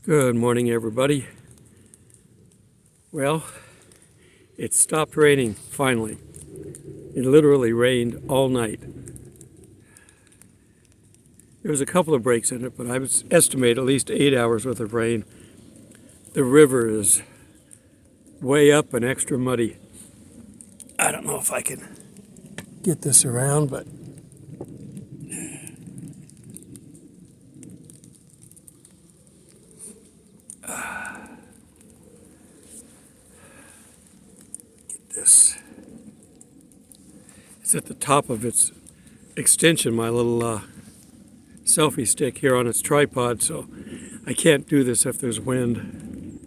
Good morning, everybody. Well, it stopped raining finally. It literally rained all night. There was a couple of breaks in it, but I would estimate at least 8 hours worth of rain. The river is way up and extra muddy. I don't know if I can get this around, but get this. It's at the top of its extension, my little selfie stick here on its tripod, so I can't do this if there's wind.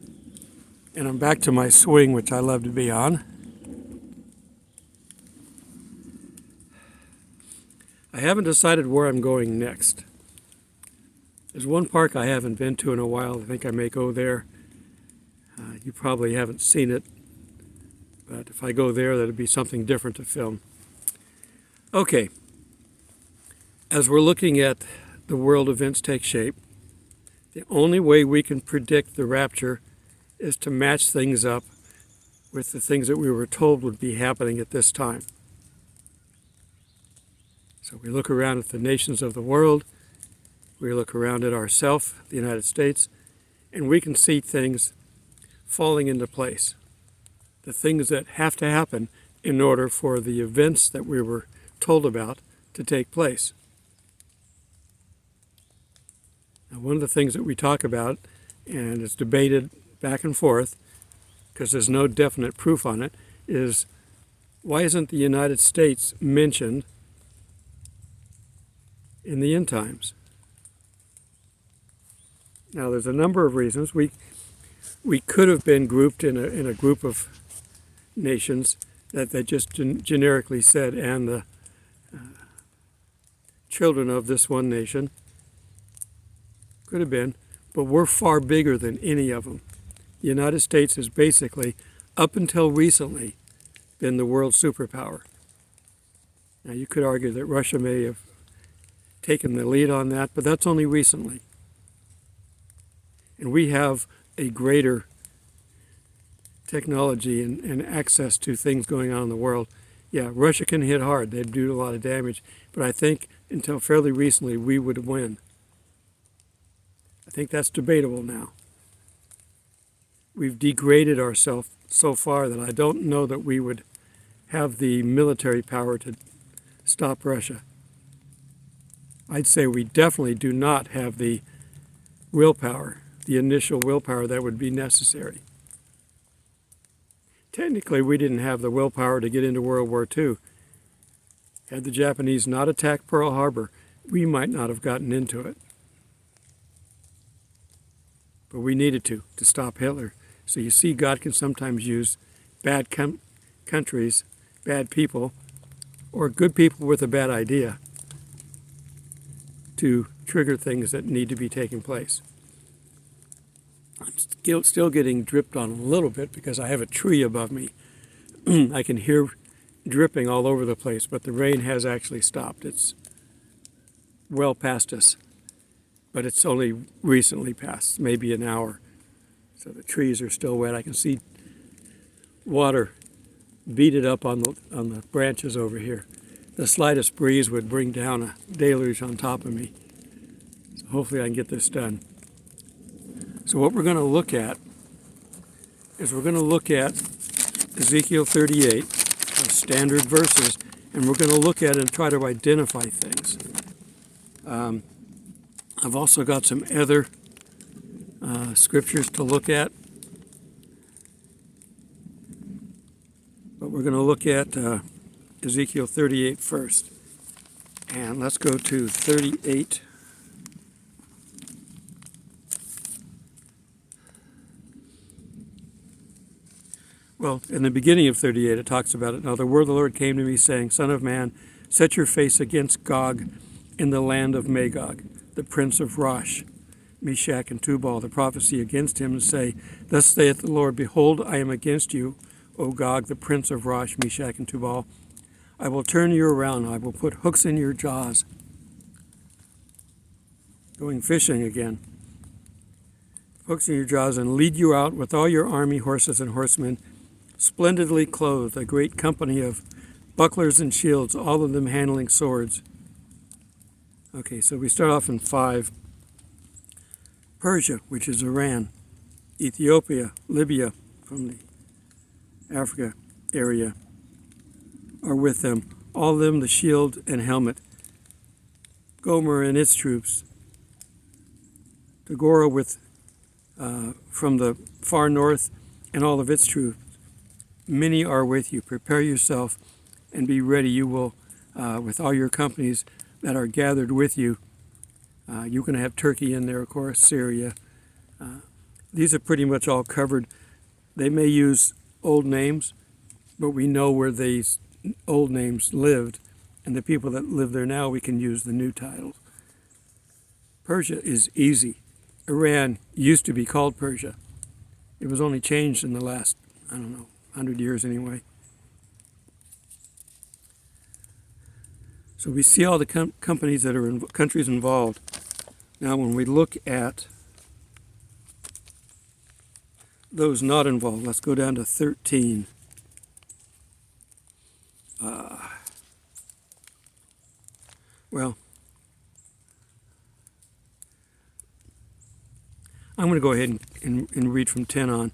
And I'm back to my swing, which I love to be on. I haven't decided where I'm going next. There's one park I haven't been to in a while. I think I may go there. You probably haven't seen it, but if I go there, that'll be something different to film. Okay, as we're looking at the world events take shape, the only way we can predict the rapture is to match things up with the things that we were told would be happening at this time. So we look around at the nations of the world, we look around at ourselves, the United States, and we can see things falling into place. The things that have to happen in order for the events that we were told about to take place. Now, one of the things that we talk about, and it's debated back and forth, because there's no definite proof on it, is why isn't the United States mentioned in the end times? Now, there's a number of reasons. We could have been grouped in a group of nations that just generically said, and the children of this one nation. Could have been, but we're far bigger than any of them. The United States has basically, up until recently, been the world superpower. Now, you could argue that Russia may have taken the lead on that, but that's only recently. And we have a greater technology and access to things going on in the world. Yeah, Russia can hit hard. They'd do a lot of damage. But I think until fairly recently, we would win. I think that's debatable now. We've degraded ourselves so far that I don't know that we would have the military power to stop Russia. I'd say we definitely do not have the willpower, the initial willpower that would be necessary. Technically, we didn't have the willpower to get into World War II. Had the Japanese not attacked Pearl Harbor, we might not have gotten into it. But we needed to stop Hitler. So you see, God can sometimes use bad countries, bad people, or good people with a bad idea to trigger things that need to be taking place. I'm still getting dripped on a little bit because I have a tree above me. I can hear dripping all over the place, but the rain has actually stopped. It's well past us, but it's only recently passed, maybe an hour. So the trees are still wet. I can see water beaded up on the branches over here. The slightest breeze would bring down a deluge on top of me. So hopefully I can get this done. So what we're going to look at is we're going to look at Ezekiel 38, our standard verses, and we're going to look at it and try to identify things. I've also got some other scriptures to look at, but we're going to look at Ezekiel 38 first. And let's go to 38. Well, in the beginning of 38, it talks about it. Now the word of the Lord came to me, saying, Son of man, set your face against Gog in the land of Magog, the prince of Rosh, Meshach, and Tubal, the prophecy against him, and say, Thus saith the Lord, Behold, I am against you, O Gog, the prince of Rosh, Meshach, and Tubal. I will turn you around. I will put hooks in your jaws. Going fishing again. hooks in your jaws, and lead you out with all your army, horses and horsemen, splendidly clothed, a great company of bucklers and shields, all of them handling swords. Okay, so we start off in 5. Persia, which is Iran, Ethiopia, Libya, from the Africa area, are with them, all of them the shield and helmet. Gomer and its troops, Tagora with from the far north and all of its troops. Many are with you. Prepare yourself and be ready. You will, with all your companies that are gathered with you. You're going to have Turkey in there, of course, Syria. These are pretty much all covered. They may use old names, but we know where these old names lived, and the people that live there now, we can use the new titles. Persia is easy. Iran used to be called Persia. It was only changed in the last, 100 years anyway. So we see all the companies that are countries involved. Now when we look at those not involved, let's go down to 13. I'm going to go ahead and read from 10 on.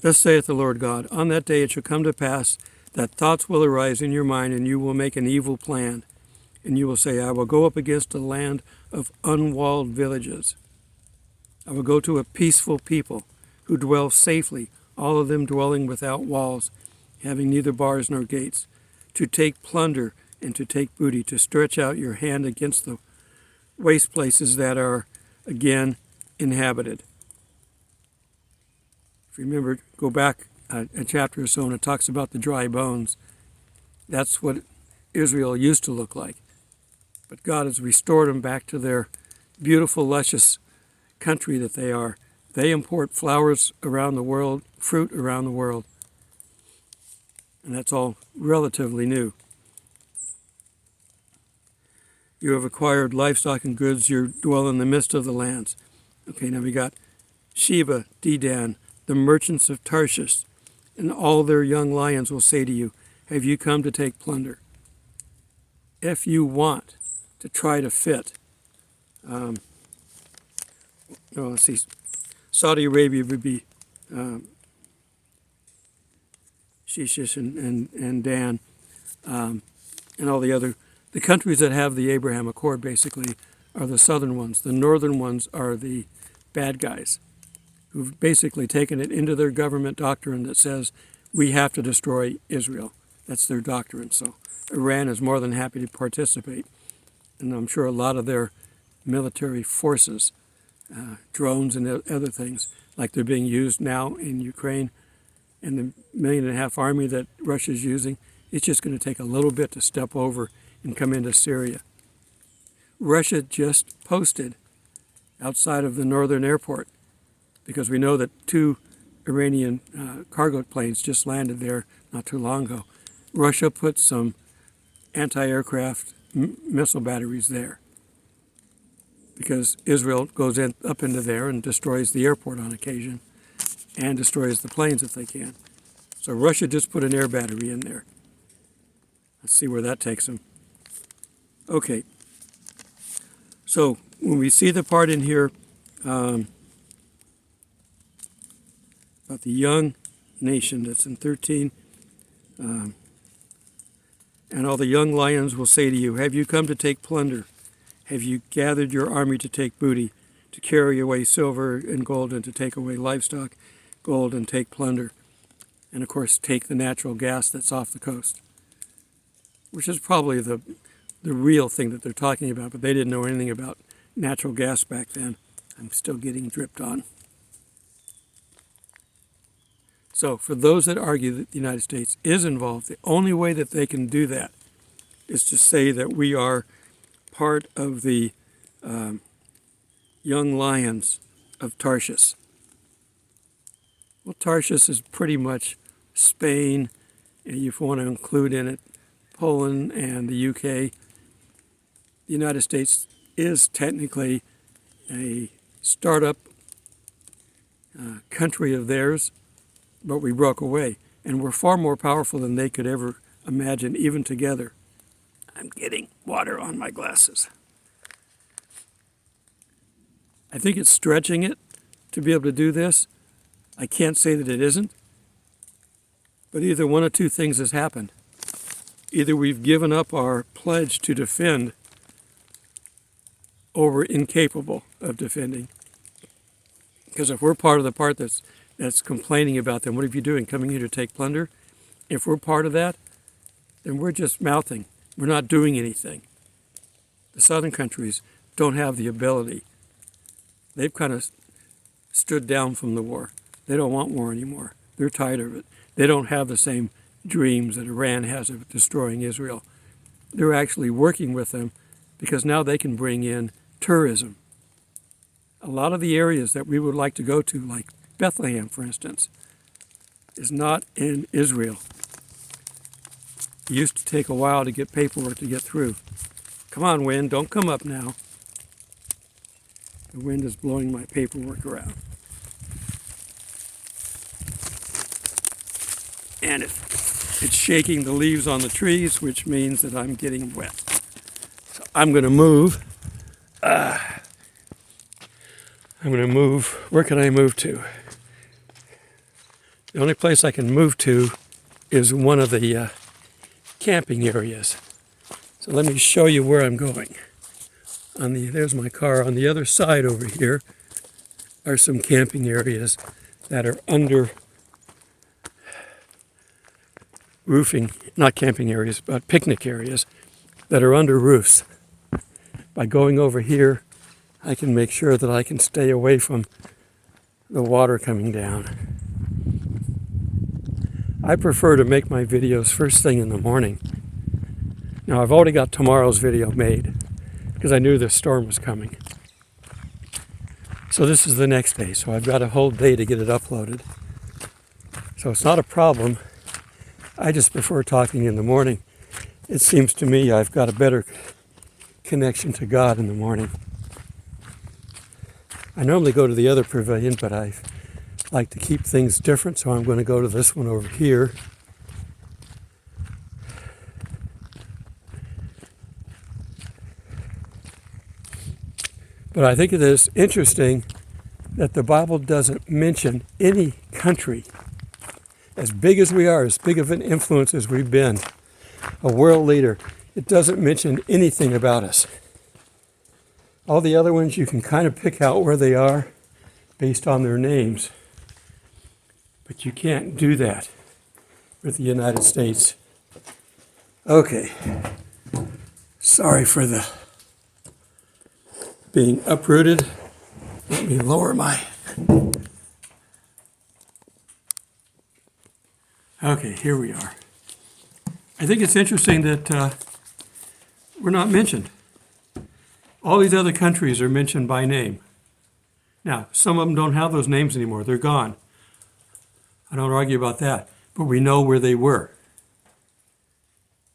Thus saith the Lord God, on that day it shall come to pass that thoughts will arise in your mind, and you will make an evil plan. And you will say, I will go up against a land of unwalled villages. I will go to a peaceful people who dwell safely, all of them dwelling without walls, having neither bars nor gates, to take plunder and to take booty, to stretch out your hand against the waste places that are again inhabited. If you remember, go back a chapter or so, and it talks about the dry bones. That's what Israel used to look like. But God has restored them back to their beautiful, luscious country that they are. They import flowers around the world, fruit around the world. And that's all relatively new. You have acquired livestock and goods. You dwell in the midst of the lands. Okay, now we got Sheba, Dedan, the merchants of Tarshish, and all their young lions will say to you, have you come to take plunder? If you want to try to fit, let's see, Saudi Arabia would be Shishish and Dan, and all the countries that have the Abraham Accord basically are the southern ones. The northern ones are the bad guys who've basically taken it into their government doctrine that says we have to destroy Israel. That's their doctrine. So Iran is more than happy to participate. And I'm sure a lot of their military forces, drones and other things, like they're being used now in Ukraine, and the 1.5 million army that Russia's using, it's just going to take a little bit to step over and come into Syria. Russia just posted outside of the northern airport, because we know that 2 Iranian cargo planes just landed there not too long ago. Russia put some anti-aircraft missile batteries there because Israel goes up into there and destroys the airport on occasion and destroys the planes if they can. So Russia just put an air battery in there. Let's see where that takes them. Okay. So when we see the part in here about the young nation that's in 13, and all the young lions will say to you, have you come to take plunder? Have you gathered your army to take booty, to carry away silver and gold, and to take away livestock, gold, and take plunder? And of course, take the natural gas that's off the coast, which is probably the real thing that they're talking about, but they didn't know anything about natural gas back then. I'm still getting dripped on. So for those that argue that the United States is involved, the only way that they can do that is to say that we are part of the young lions of Tarshish. Well, Tarshish is pretty much Spain, and if you want to include in it Poland and the UK. The United States is technically a startup country of theirs, but we broke away. And we're far more powerful than they could ever imagine, even together. I'm getting water on my glasses. I think it's stretching it to be able to do this. I can't say that it isn't. But either one of two things has happened. Either we've given up our pledge to defend, or we're incapable of defending. Because if we're part of the part that's complaining about them, what are you doing, coming here to take plunder? If we're part of that, then we're just mouthing. We're not doing anything. The southern countries don't have the ability. They've kind of stood down from the war. They don't want war anymore. They're tired of it. They don't have the same dreams that Iran has of destroying Israel. They're actually working with them because now they can bring in tourism. A lot of the areas that we would like to go to, like Bethlehem, for instance, is not in Israel. It used to take a while to get paperwork to get through. Come on, wind, don't come up now. The wind is blowing my paperwork around. And it's shaking the leaves on the trees, which means that I'm getting wet. So I'm going to move. Where can I move to? The only place I can move to is one of the camping areas. So let me show you where I'm going. There's my car. On the other side over here are some camping areas that are under roofing, not camping areas, but picnic areas that are under roofs. By going over here, I can make sure that I can stay away from the water coming down. I prefer to make my videos first thing in the morning. Now, I've already got tomorrow's video made because I knew the storm was coming. So this is the next day, so I've got a whole day to get it uploaded. So it's not a problem. I just prefer talking in the morning. It seems to me I've got a better connection to God in the morning. I normally go to the other pavilion, but I like to keep things different, so I'm going to go to this one over here. But I think it is interesting that the Bible doesn't mention any country, as big as we are, as big of an influence as we've been, a world leader. It doesn't mention anything about us. All the other ones, you can kind of pick out where they are based on their names. But you can't do that with the United States. Okay. Sorry for the being uprooted. Let me lower my... Okay, here we are. I think it's interesting that we're not mentioned. All these other countries are mentioned by name. Now, some of them don't have those names anymore. They're gone. I don't argue about that. But we know where they were.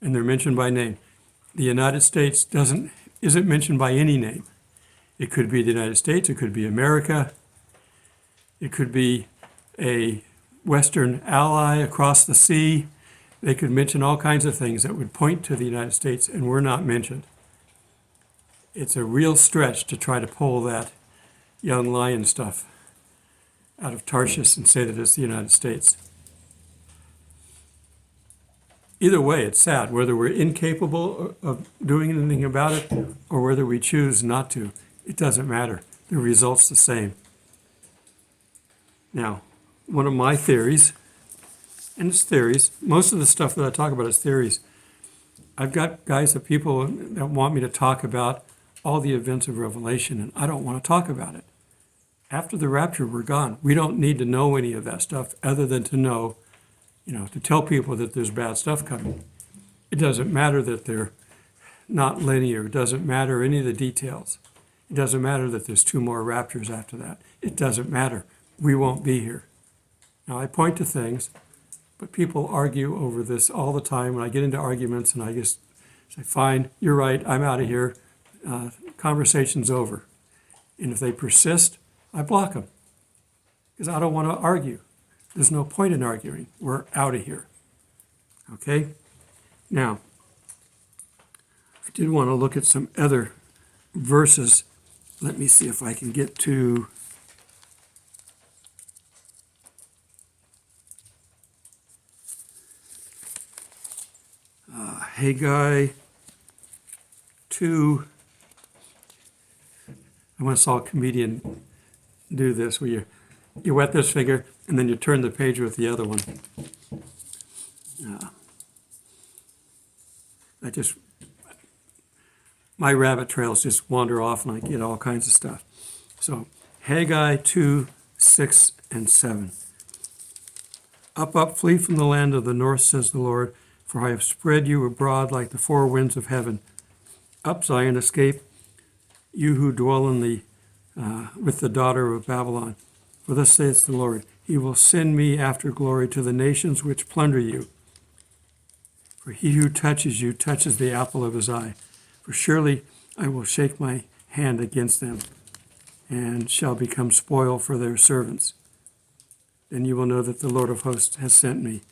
And they're mentioned by name. The United States isn't mentioned by any name. It could be the United States. It could be America. It could be a Western ally across the sea. They could mention all kinds of things that would point to the United States, and we're not mentioned. It's a real stretch to try to pull that young lion stuff out of Tarshish and say that it's the United States. Either way, it's sad, whether we're incapable of doing anything about it or whether we choose not to. It doesn't matter. The result's the same. Now, one of my theories, and it's theories, most of the stuff that I talk about is theories. I've got people that want me to talk about all the events of Revelation, and I don't want to talk about it. After the rapture, we're gone. We don't need to know any of that stuff other than to know, to tell people that there's bad stuff coming. It doesn't matter that they're not linear. It doesn't matter any of the details. It doesn't matter that there's 2 more raptures after that. It doesn't matter. We won't be here. Now, I point to things, but people argue over this all the time. When I get into arguments and I just say, fine, you're right, I'm out of here. Conversation's over. And if they persist, I block them. because I don't want to argue. There's no point in arguing. We're out of here. Okay? Now, I did want to look at some other verses. Let me see if I can get to Haggai 2. I once saw a comedian do this where you wet this finger and then you turn the page with the other one. My rabbit trails just wander off and I get all kinds of stuff. So Haggai 2, 6 and 7. Up, up, flee from the land of the north, says the Lord, for I have spread you abroad like the four winds of heaven. Up, Zion, escape, you who dwell with the daughter of Babylon. For thus saith the Lord, he will send me after glory to the nations which plunder you. For he who touches you touches the apple of his eye. For surely I will shake my hand against them, and shall become spoil for their servants. Then you will know that the Lord of hosts has sent me.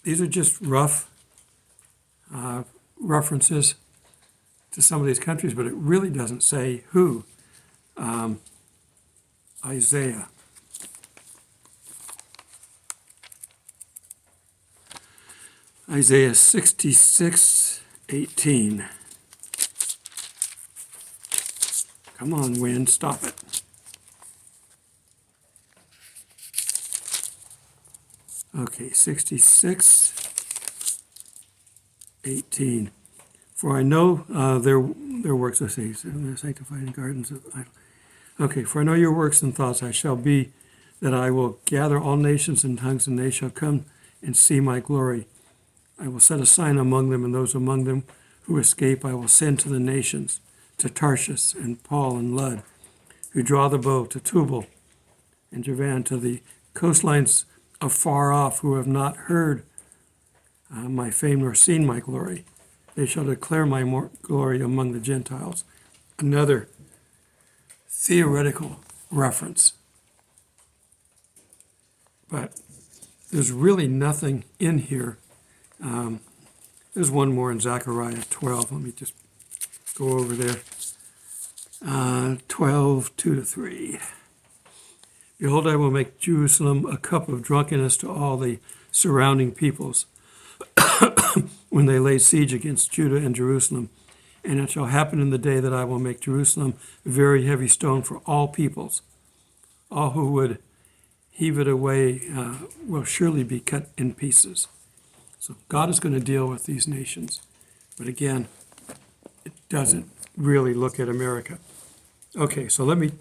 These are just rough references to some of these countries, but it really doesn't say who. Isaiah. Isaiah 66:18. Come on, wind, stop it. Okay, 66:18. For I know their works, I say, sanctified in gardens of idol. Okay, for I know your works and thoughts. I shall be that I will gather all nations and tongues, and they shall come and see my glory. I will set a sign among them, and those among them who escape I will send to the nations, to Tarshish and Paul and Lud, who draw the bow, to Tubal and Javan, to the coastlines afar off, who have not heard my fame nor seen my glory. They shall declare my glory among the Gentiles. Another theoretical reference. But there's really nothing in here. There's one more in Zechariah 12. Let me just go over there. 12, 2-3. Behold, I will make Jerusalem a cup of drunkenness to all the surrounding peoples when they lay siege against Judah and Jerusalem. And it shall happen in the day that I will make Jerusalem a very heavy stone for all peoples. All who would heave it away will surely be cut in pieces. So God is going to deal with these nations. But again, it doesn't really look at America. Okay, so let me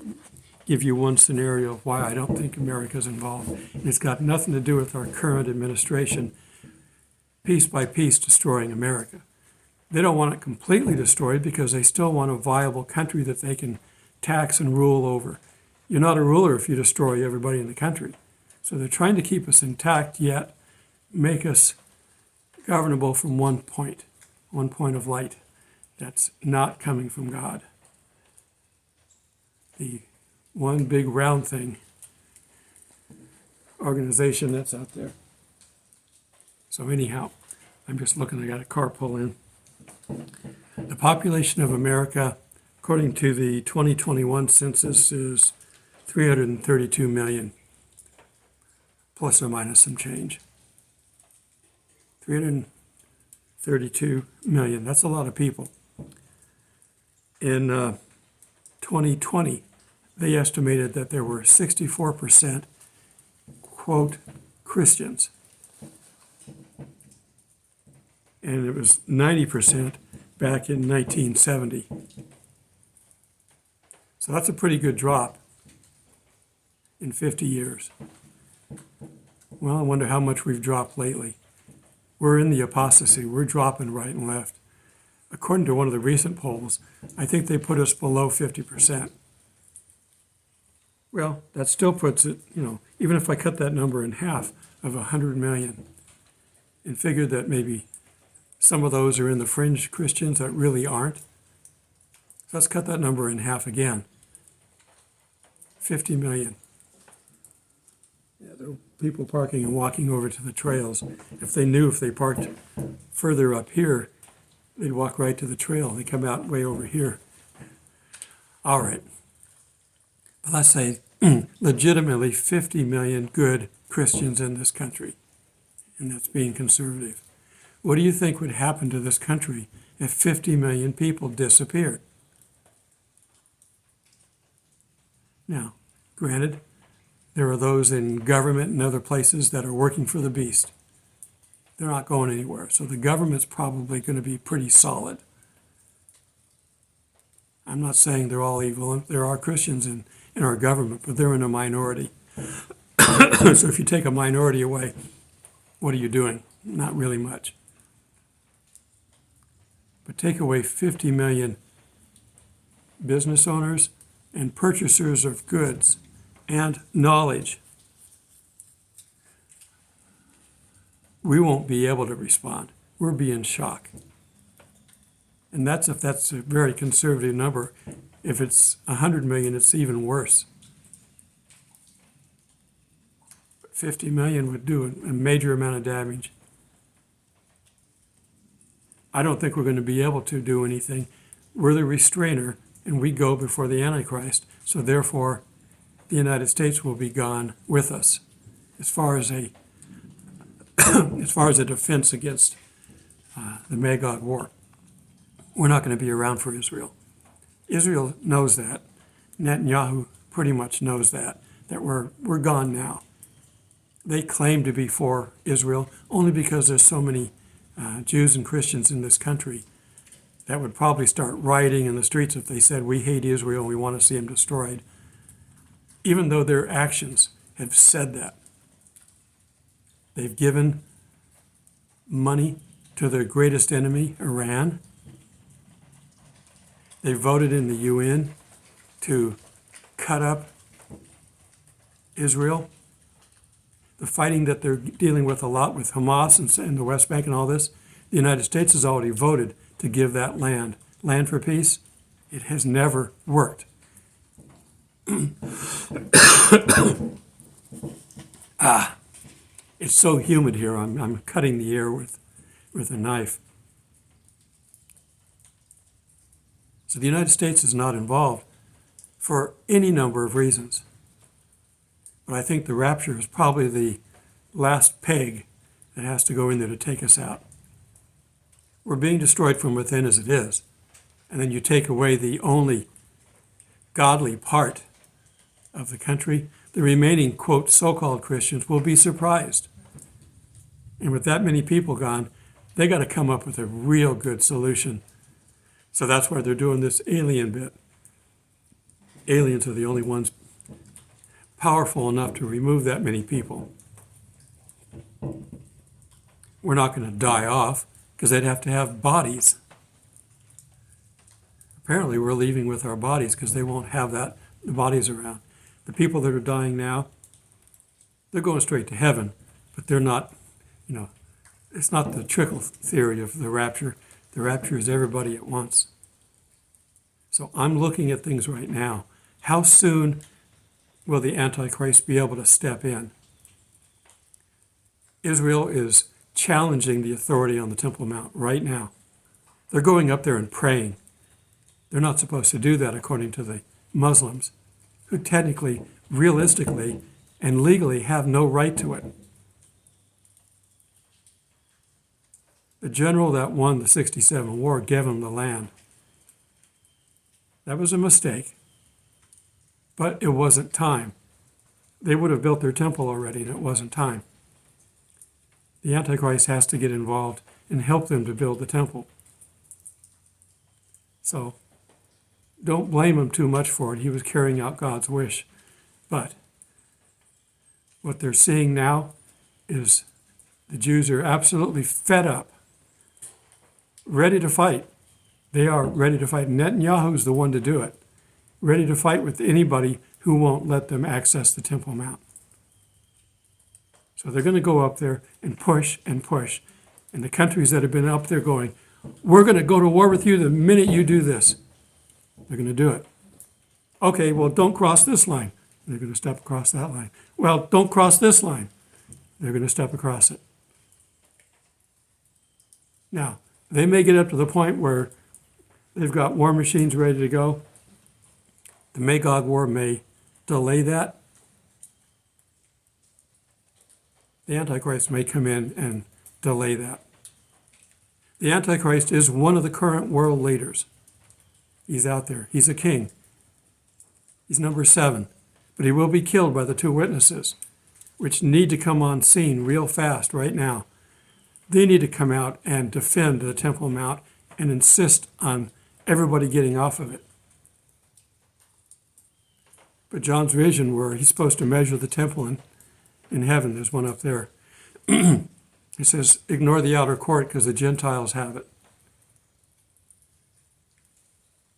give you one scenario of why I don't think America's involved. And it's got nothing to do with our current administration, piece by piece destroying America. They don't want it completely destroyed because they still want a viable country that they can tax and rule over. You're not a ruler if you destroy everybody in the country. So they're trying to keep us intact, yet make us governable from one point of light that's not coming from God. The one big round thing organization that's out there. So anyhow, I'm just looking, I got a car pull in. The population of America, according to the 2021 census, is 332 million, plus or minus some change. 332 million, that's a lot of people. In 2020, they estimated that there were 64%, quote, Christians. And it was 90% back in 1970. So that's a pretty good drop in 50 years. Well, I wonder how much we've dropped lately. We're in the apostasy. We're dropping right and left. According to one of the recent polls, I think they put us below 50%. Well, that still puts it, even if I cut that number in half of 100 million and figured that maybe some of those are in the fringe Christians that really aren't. So let's cut that number in half again. 50 million. people parking and walking over to the trails. If they knew if they parked further up here, they'd walk right to the trail. They come out way over here. All right. But let's say legitimately 50 million good Christians in this country, and that's being conservative. What do you think would happen to this country if 50 million people disappeared? Now, granted, there are those in government and other places that are working for the beast. They're not going anywhere, so the government's probably going to be pretty solid. I'm not saying they're all evil. There are Christians in our government, but they're in a minority. So if you take a minority away, what are you doing? Not really much. But take away 50 million business owners and purchasers of goods and knowledge. We won't be able to respond. We'll be in shock. And that's if that's a very conservative number. If it's 100 million, it's even worse. 50 million would do a major amount of damage. I don't think we're going to be able to do anything. We're the restrainer, and we go before the Antichrist. So therefore, the United States will be gone with us as far as a defense against the Magog War. We're not going to be around for Israel. Israel knows that. Netanyahu pretty much knows that we're gone now. They claim to be for Israel only because there's so many Jews and Christians in this country that would probably start rioting in the streets if they said, we hate Israel and we want to see them destroyed, even though their actions have said that. They've given money to their greatest enemy, Iran. They voted in the UN to cut up Israel. The fighting that they're dealing with a lot with Hamas and the West Bank and all this, the United States has already voted to give that land for peace. It has never worked. It's so humid here. I'm cutting the air with a knife. So the United States is not involved for any number of reasons. But I think the rapture is probably the last peg that has to go in there to take us out. We're being destroyed from within as it is. And then you take away the only godly part of the country, the remaining, quote, so-called Christians will be surprised. And with that many people gone, they got to come up with a real good solution. So that's why they're doing this alien bit. Aliens are the only ones powerful enough to remove that many people. We're not going to die off because they'd have to have bodies. Apparently we're leaving with our bodies because they won't have the bodies around. The people that are dying now, they're going straight to heaven, but they're not, it's not the trickle theory of the rapture. The rapture is everybody at once. So I'm looking at things right now. How soon will the Antichrist be able to step in? Israel is challenging the authority on the Temple Mount right now. They're going up there and praying. They're not supposed to do that according to the Muslims, who technically, realistically, and legally have no right to it. The general that won the 67 war gave them the land. That was a mistake, but it wasn't time. They would have built their temple already, and it wasn't time. The Antichrist has to get involved and help them to build the temple. So don't blame him too much for it. He was carrying out God's wish. But what they're seeing now is the Jews are absolutely fed up, ready to fight. They are ready to fight. Netanyahu's the one to do it. Ready to fight with anybody who won't let them access the Temple Mount. So they're going to go up there and push and push. And the countries that have been up there going, we're going to go to war with you the minute you do this. They're going to do it. Okay, well, don't cross this line. They're going to step across that line. Well, don't cross this line. They're going to step across it. Now, they may get up to the point where they've got war machines ready to go. The Magog War may delay that. The Antichrist may come in and delay that. The Antichrist is one of the current world leaders. He's out there. He's a king. He's number 7. But he will be killed by the 2 witnesses, which need to come on scene real fast right now. They need to come out and defend the Temple Mount and insist on everybody getting off of it. But John's vision, where he's supposed to measure the temple in heaven, there's one up there. He says, ignore the outer court because the Gentiles have it.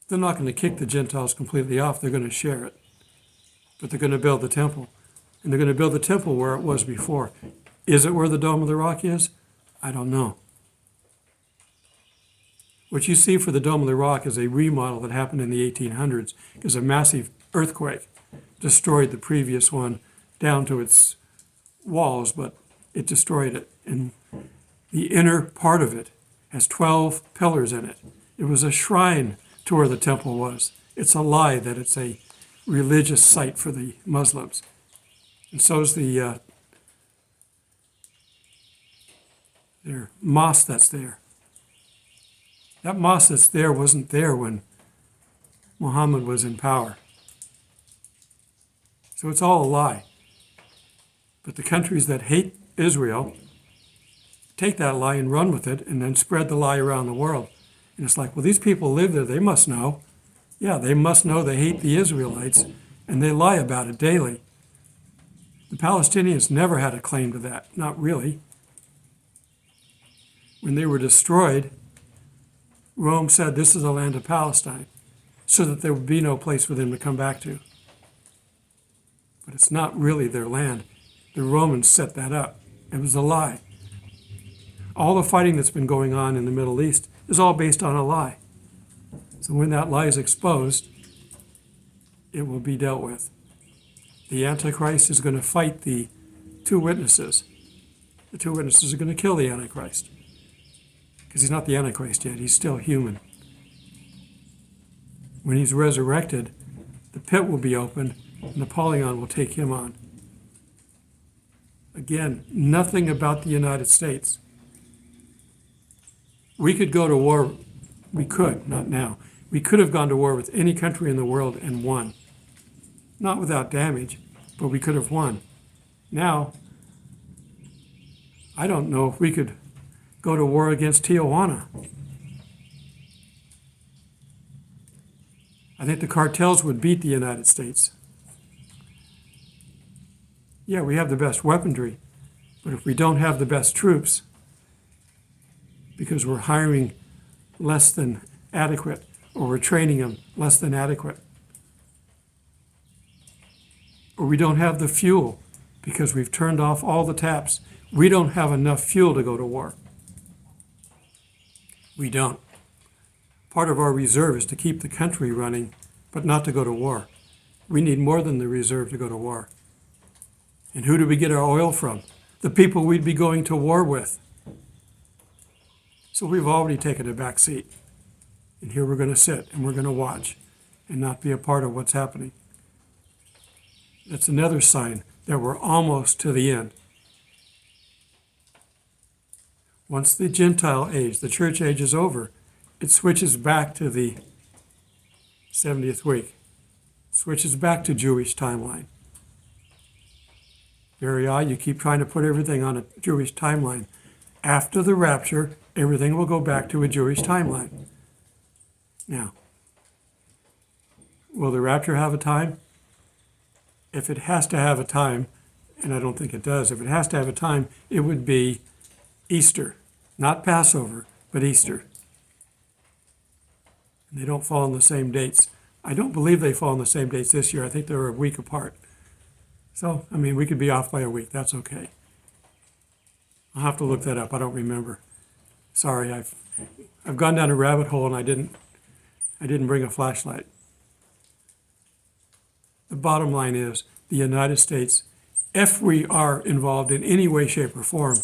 They're not going to kick the Gentiles completely off. They're going to share it. But they're going to build the temple. And they're going to build the temple where it was before. Is it where the Dome of the Rock is? I don't know. What you see for the Dome of the Rock is a remodel that happened in the 1800s because a massive earthquake destroyed the previous one down to its walls, but it destroyed it. And the inner part of it has 12 pillars in it. It was a shrine to where the temple was. It's a lie that it's a religious site for the Muslims. And so is the their mosque that's there. That mosque that's there wasn't there when Muhammad was in power. So it's all a lie. But the countries that hate Israel take that lie and run with it and then spread the lie around the world. And it's like, well, these people live there. They must know. Yeah, they must know they hate the Israelites, and they lie about it daily. The Palestinians never had a claim to that. Not really. When they were destroyed, Rome said this is the land of Palestine, so that there would be no place for them to come back to. But it's not really their land. The Romans set that up. It was a lie. All the fighting that's been going on in the Middle East is all based on a lie. So when that lie is exposed, it will be dealt with. The Antichrist is going to fight the 2 witnesses. The 2 witnesses are going to kill the Antichrist. Because he's not the Antichrist yet, he's still human. When he's resurrected, the pit will be opened and Napoleon will take him on. Again, nothing about the United States. We could go to war, we could, not now. We could have gone to war with any country in the world and won. Not without damage, but we could have won. Now, I don't know if we could go to war against Tijuana. I think the cartels would beat the United States. Yeah, we have the best weaponry, but if we don't have the best troops, because we're hiring less than adequate, or we're training them less than adequate, or we don't have the fuel because we've turned off all the taps, we don't have enough fuel to go to war. We don't. Part of our reserve is to keep the country running, but not to go to war. We need more than the reserve to go to war. And who do we get our oil from? The people we'd be going to war with. So we've already taken a back seat. And here we're going to sit and we're going to watch and not be a part of what's happening. That's another sign that we're almost to the end. Once the Gentile age, the church age is over, it switches back to the 70th week. Switches back to Jewish timeline. Very odd, you keep trying to put everything on a Jewish timeline. After the rapture, everything will go back to a Jewish timeline. Now, will the rapture have a time? If it has to have a time, and I don't think it does, if it has to have a time, it would be Easter. Not Passover, but Easter. And they don't fall on the same dates. I don't believe they fall on the same dates this year. I think they're a week apart. So, I mean, we could be off by a week. That's okay. I'll have to look that up. I don't remember. Sorry, I've gone down a rabbit hole and I didn't bring a flashlight. The bottom line is the United States if we are involved in any way, shape, or form,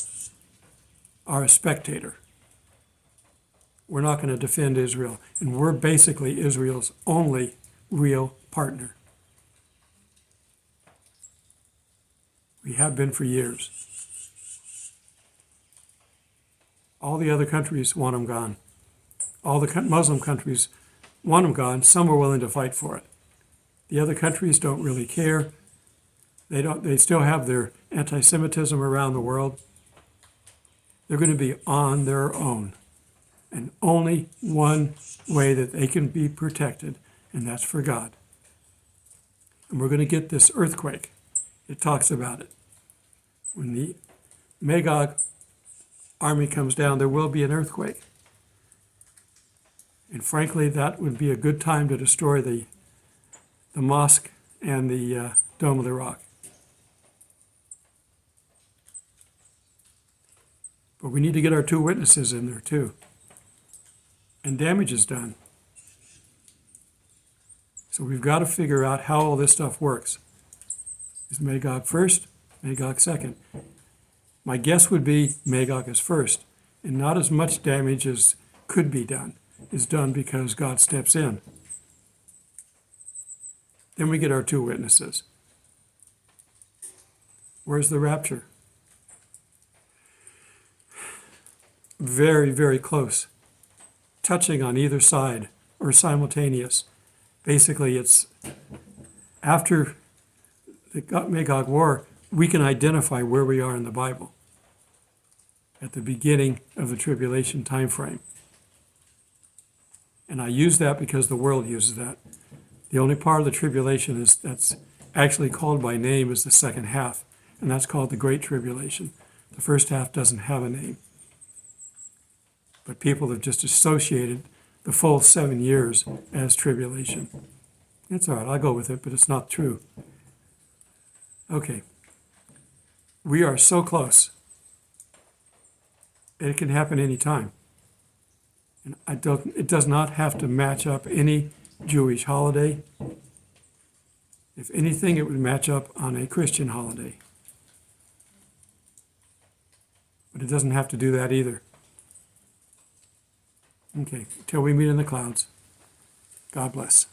are a spectator. We're not going to defend Israel. And we're basically Israel's only real partner. We have been for years. All the other countries want them gone. All the Muslim countries want them gone. Some are willing to fight for it. The other countries don't really care. They still have their anti-Semitism around the world. They're going to be on their own. And only one way that they can be protected, and that's for God. And we're going to get this earthquake. It talks about it. When the Magog army comes down, there will be an earthquake. And frankly, that would be a good time to destroy the mosque and the Dome of the Rock. But we need to get our 2 witnesses in there too. And damage is done. So we've got to figure out how all this stuff works. Is Magog first? Magog second? My guess would be Magog is first. And not as much damage as could be done is done because God steps in. Then we get our 2 witnesses. Where's the rapture? Very, very close. Touching on either side or simultaneous. Basically, it's after the Magog War, we can identify where we are in the Bible at the beginning of the tribulation time frame. And I use that because the world uses that. The only part of the tribulation that's actually called by name is the second half, and that's called the Great Tribulation. The first half doesn't have a name. But people have just associated the full 7 years as tribulation. It's all right, I'll go with it, but it's not true. Okay. We are so close. It can happen any time. And it does not have to match up any Jewish holiday. If anything, it would match up on a Christian holiday. But it doesn't have to do that either. Okay, till we meet in the clouds. God bless.